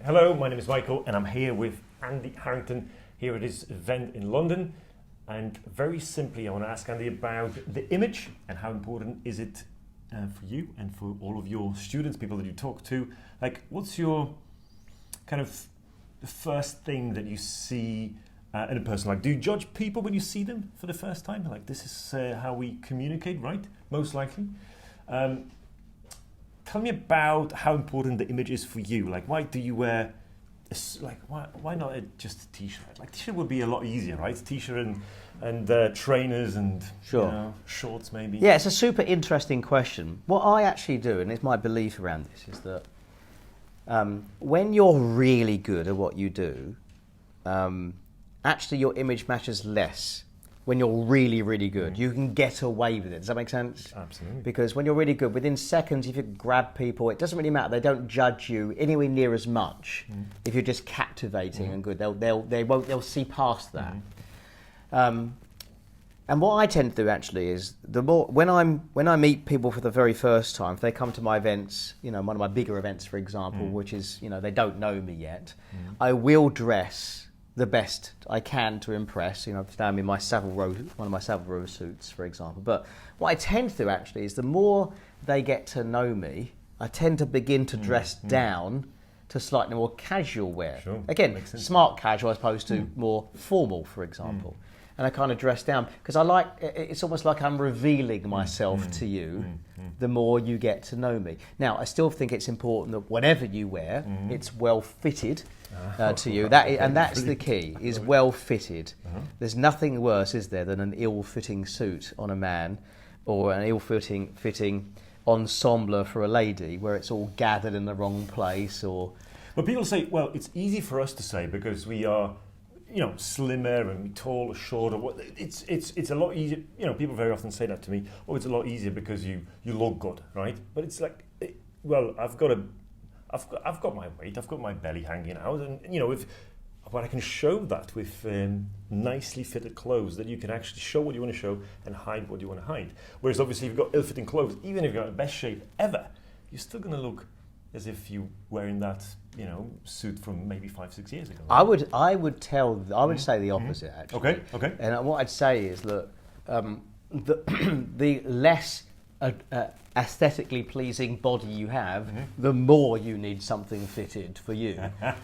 Hello, my name is Michael and I'm here with Andy Harrington here at his event in London. And very simply, I want to ask Andy about the image and how important is it for you and for all of your students, people that you talk to. Like, what's your kind of the first thing that you see in a person? Like, do you judge people when you see them for the first time? Like, this is how we communicate, right? Most likely. Tell me about how important the image is for you. Like, why do you wear, why not just a t-shirt? Like, t-shirt would be a lot easier, right? T-shirt and trainers and shorts maybe. Yeah, it's a super interesting question. What I actually do, and it's my belief around this, is that when you're really good at what you do, actually your image matters less. When you're really, really good, you can get away with it. Does that make sense? Absolutely. Because when you're really good, within seconds, if you grab people, it doesn't really matter. They don't judge you anywhere near as much if you're just captivating and good. They'll see past that. And what I tend to do actually is when I meet people for the very first time, if they come to my events, one of my bigger events, for example, which is they don't know me yet, I will dress the best I can to impress. I'm in my one of my Savile Row suits, for example. But what I tend to do actually is the more they get to know me, I tend to begin to dress down to slightly more casual wear. Sure. Again, smart casual as opposed to more formal, for example. And I kind of dress down because it's almost like I'm revealing myself to you the more you get to know me. Now, I still think it's important that whatever you wear, it's well fitted to you. That's the key, is well fitted. There's nothing worse, is there, than an ill-fitting suit on a man or an ill-fitting ensemble for a lady where it's all gathered in the wrong place or... But people say, well, it's easy for us to say because we are... slimmer and tall or short, or it's a lot easier. People very often say that to me. Oh, it's a lot easier because you look good, right? But it's like, I've got my weight, I've got my belly hanging out, and but I can show that with nicely fitted clothes that you can actually show what you want to show and hide what you want to hide. Whereas obviously, if you've got ill-fitting clothes, even if you've got the best shape ever, you're still going to look as if you're wearing that, suit from maybe 5-6 years ago. Right? I would say the opposite, actually. Okay. And what I'd say is, look, the less aesthetically pleasing body you have, the more you need something fitted for you.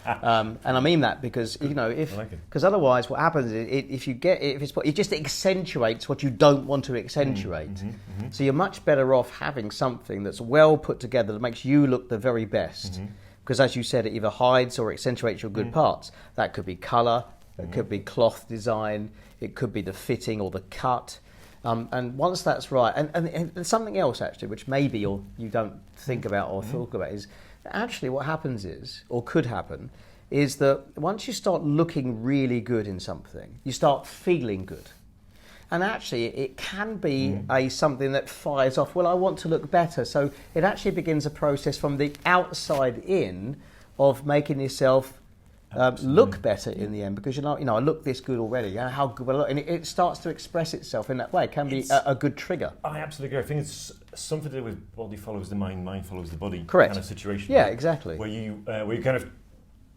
And I mean that because because otherwise, what happens is it just accentuates what you don't want to accentuate. So you're much better off having something that's well put together that makes you look the very best. Because as you said, it either hides or accentuates your good parts. That could be colour, it could be cloth design, it could be the fitting or the cut. And once that's right, and something else actually, which maybe you don't think about or talk about, is actually what happens is, or could happen, is that once you start looking really good in something, you start feeling good. And actually, it can be something that fires off, well, I want to look better. So it actually begins a process from the outside in of making yourself look better in the end, because I look this good already. How good will I look? And it starts to express itself in that way. It can be a good trigger. I absolutely agree. I think it's something to do with body follows the mind, mind follows the body. Correct. Kind of situation. Yeah, exactly. Where you kind of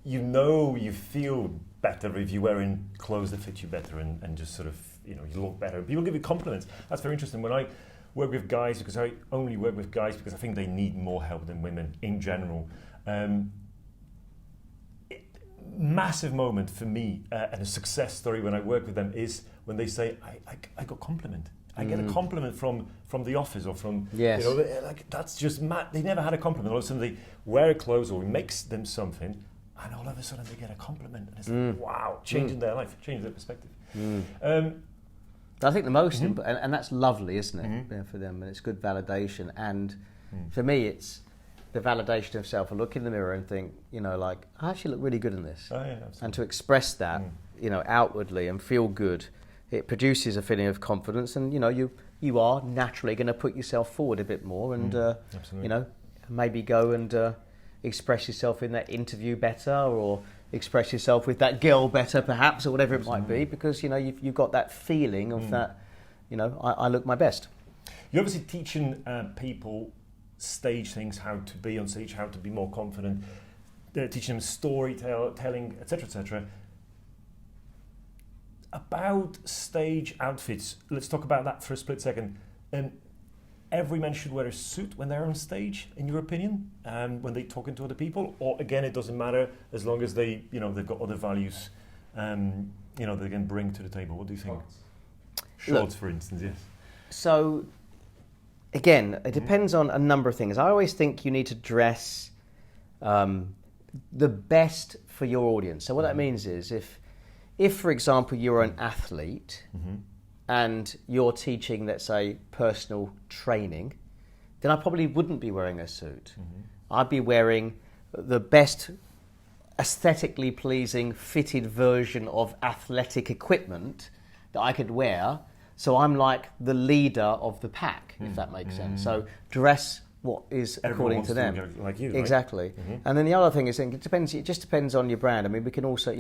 you feel better if you're wearing clothes that fit you better and just sort of you look better. People give you compliments. That's very interesting. When I work with guys, because I only work with guys because I think they need more help than women in general. Massive moment for me and a success story when I work with them is when they say, I got a compliment. I get a compliment from the office or from, that's just mad. They never had a compliment. All of a sudden they wear clothes or we make them something and all of a sudden they get a compliment. And it's like, wow, changing their life, changing their perspective. I think the most important, and that's lovely, isn't it, for them, and it's good validation. And for me, it's the validation of self. I look in the mirror and think, I actually look really good in this. Oh, yeah, absolutely. And to express that, outwardly and feel good, it produces a feeling of confidence. And you are naturally going to put yourself forward a bit more, and maybe go and express yourself in that interview better, or express yourself with that girl better, perhaps, or whatever it might be, because you've got that feeling of that. I look my best. You're obviously teaching people stage things, how to be on stage, how to be more confident. teaching them storytelling, etc., etc. About stage outfits, let's talk about that for a split second. Every man should wear a suit when they're on stage, in your opinion, when they're talking to other people, or again, it doesn't matter as long as they, they've got other values, they can bring to the table. What do you think? Shorts, for instance, yes. So, again, it depends on a number of things. I always think you need to dress the best for your audience. So what that means is, if for example you're an athlete and you're teaching, let's say, personal training, then I probably wouldn't be wearing a suit. I'd be wearing the best aesthetically pleasing fitted version of athletic equipment that I could wear. So I'm like the leader of the pack, if that makes sense. So dress what is according to them. Like you, exactly. Right? And then the other thing is, it just depends on your brand. I mean, we can also,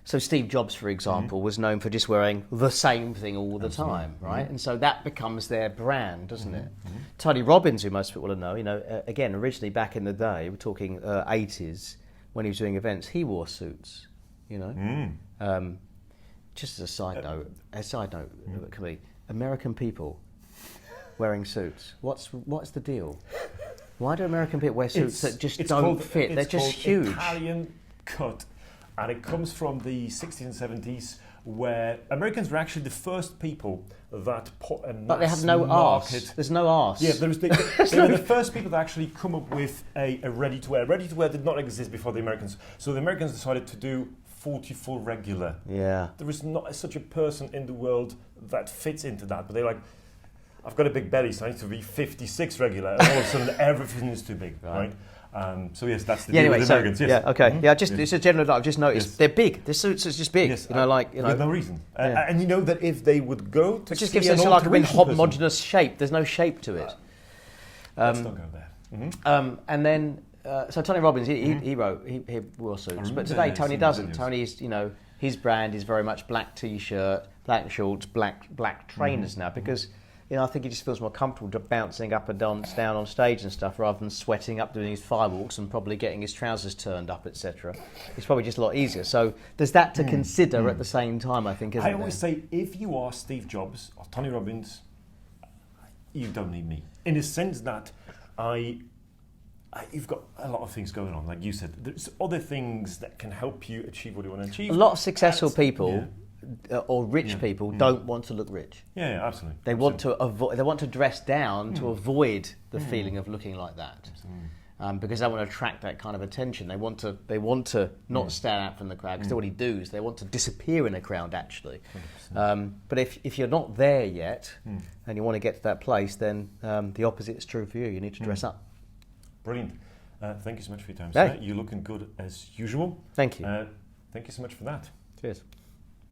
so Steve Jobs, for example, was known for just wearing the same thing all the time, right? And so that becomes their brand, doesn't it? Tony Robbins, who most people will know, again, originally back in the day, we're talking 80s, when he was doing events, he wore suits, just as a side note, American people wearing suits. What's the deal? Why do American people wear suits that just don't fit? They're just huge. Italian cut, and it comes from the 60s and 70s, where Americans were actually the first people that put a mass But they have no market. arse. There's no arse. Yeah, they were the first people to actually come up with a ready-to-wear. Ready-to-wear did not exist before the Americans, so the Americans decided to do 44 regular. Yeah. There is not such a person in the world that fits into that, but they're like, I've got a big belly, so I need to be 56 regular, and all of a sudden everything is too big, right? So yes, that's the deal with the Americans. Yes. Yeah, okay. Yeah, it's a general. I've just noticed they're big. The suits are just big. Yes, with no reason. And you know that if they would go to, it just gives us like a homogeneous shape. There's no shape to it. Let's not go there. And then, so Tony Robbins, he wore suits, but today Tony doesn't. Tony's, his brand is very much black t-shirt, black shorts, black trainers now, because. I think he just feels more comfortable bouncing up and down on stage and stuff, rather than sweating up doing his firewalks and probably getting his trousers turned up, etc. It's probably just a lot easier. So there's that to consider at the same time, I think, isn't there? I always say, if you are Steve Jobs or Tony Robbins, you don't need me. In the sense that you've got a lot of things going on. Like you said, there's other things that can help you achieve what you want to achieve. A lot of successful people... or rich people don't want to look rich. Yeah, absolutely. They want to avoid. They want to dress down to avoid the feeling of looking like that, because they want to attract that kind of attention. They want to not stand out from the crowd, because they already do. They want to disappear in a crowd, actually. But if you're not there yet and you want to get to that place, then the opposite is true for you. You need to dress up. Brilliant. Thank you so much for your time, sir. You're looking good as usual. Thank you. Thank you so much for that. Cheers.